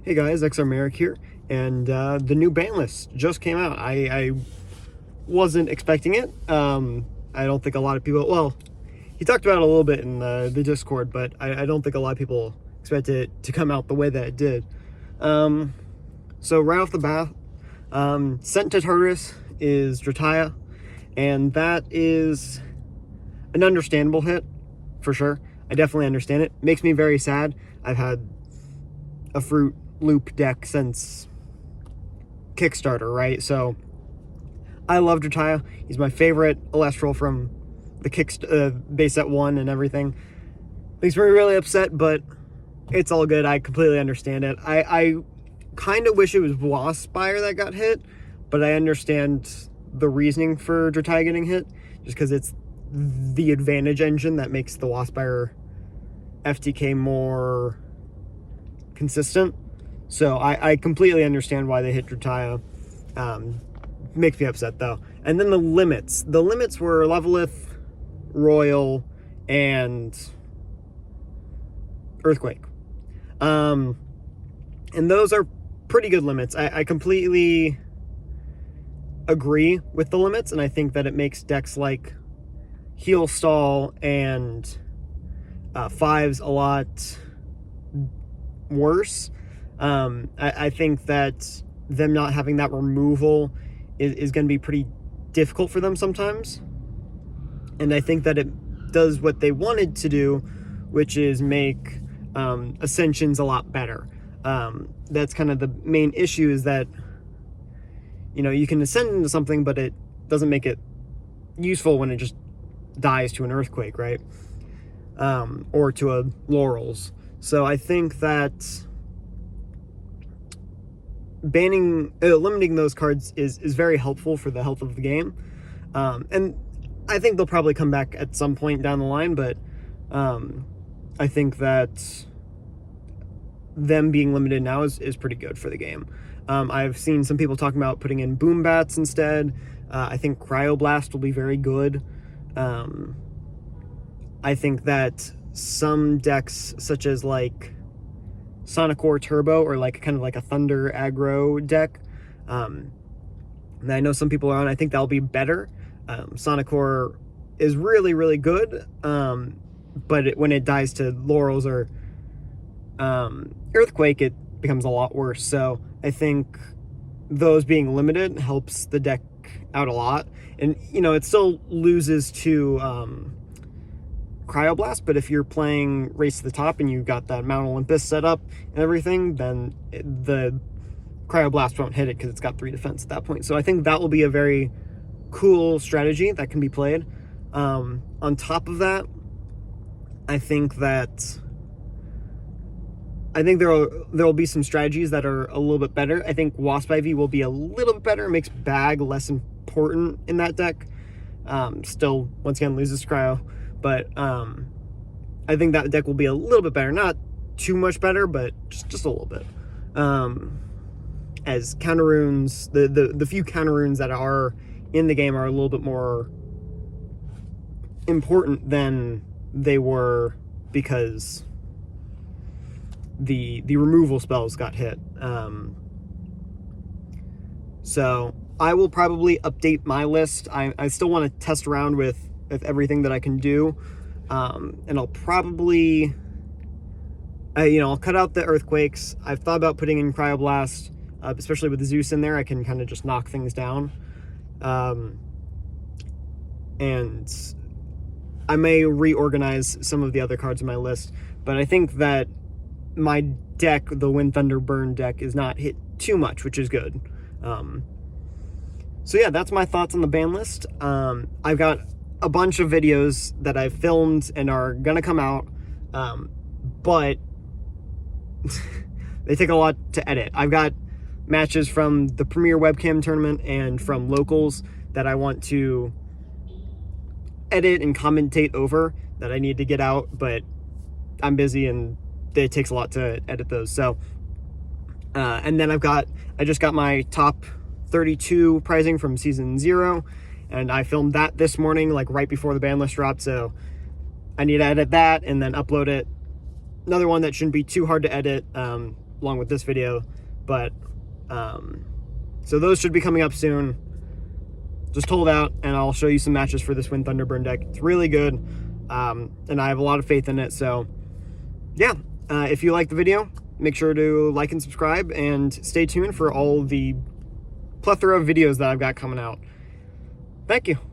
Hey guys, XR Merrick here, and the new Banlist just came out. I wasn't expecting it. I don't think a lot of people, well, he talked about it a little bit in the Discord, but I don't think a lot of people expected it to come out the way that it did. So right off the bat, sent to Tartarus is Drataya, and that is an understandable hit, for sure. I definitely understand it. Makes me very sad. I've had a fruit loop deck since Kickstarter, right? So I love Drataya. He's my favorite Elestral from the base set 1 and everything. Makes me really upset, but it's all good. I completely understand it. I kind of wish it was Waspire that got hit, but I understand the reasoning for Drataya getting hit, just because it's the advantage engine that makes the Waspire FTK more consistent. So I completely understand why they hit Drataya. Makes me upset though. And then the limits. The limits were Levelith, Royal, and Earthquake. And those are pretty good limits. I completely agree with the limits, and I think that it makes decks like Heal Stall and Fives a lot worse. I think that them not having that removal is going to be pretty difficult for them sometimes. And I think that it does what they wanted to do, which is make Ascensions a lot better. That's kind of the main issue, is that, you know, you can ascend into something, but it doesn't make it useful when it just dies to an Earthquake, right? Or to a Laurels. So I think that limiting those cards is very helpful for the health of the game. And I think they'll probably come back at some point down the line, but I think that them being limited now is pretty good for the game. I've seen some people talking about putting in Boom Bats instead. I think Cryoblast will be very good. I think that some decks, such as like Sonic Core Turbo, or like kind of like a Thunder aggro deck, and I know some people are on, I think that'll be better. Sonic Core is really, really good, but when it dies to Laurels or Earthquake, it becomes a lot worse. So I think those being limited helps the deck out a lot. And, you know, it still loses to Cryoblast, but if you're playing Race to the Top and you've got that Mount Olympus set up and everything, then the Cryoblast won't hit it because it's got 3 defense at that point. So I think that will be a very cool strategy that can be played. On top of that, I think there will be some strategies that are a little bit better. I think Wasp Ivy will be a little bit better. It makes Bag less important in that deck. Still, once again, loses to Cryo. But I think that deck will be a little bit better. Not too much better, but just a little bit. As counter runes, the few counter runes that are in the game are a little bit more important than they were, because the removal spells got hit. So I will probably update my list. I still want to test around with everything that I can do, and I'll probably I'll cut out the Earthquakes. I've thought about putting in Cryoblast, especially with the Zeus in there. I can kind of just knock things down, and I may reorganize some of the other cards in my list, but I think that my deck, the Wind Thunder Burn deck, is not hit too much, which is good. So yeah, that's my thoughts on the ban list. I've got a bunch of videos that I've filmed and are gonna come out, but they take a lot to edit. I've got matches from the Premier Webcam Tournament and from locals that I want to edit and commentate over, that I need to get out, but I'm busy and it takes a lot to edit those. So and then I just got my top 32 prizing from season 0, and I filmed that this morning, like right before the ban list dropped, so I need to edit that and then upload it. Another one that shouldn't be too hard to edit, along with this video. But so those should be coming up soon. Just hold out and I'll show you some matches for this Wind Thunderburn deck. It's really good, and I have a lot of faith in it. So yeah, if you like the video, make sure to like and subscribe, and stay tuned for all the plethora of videos that I've got coming out. Thank you.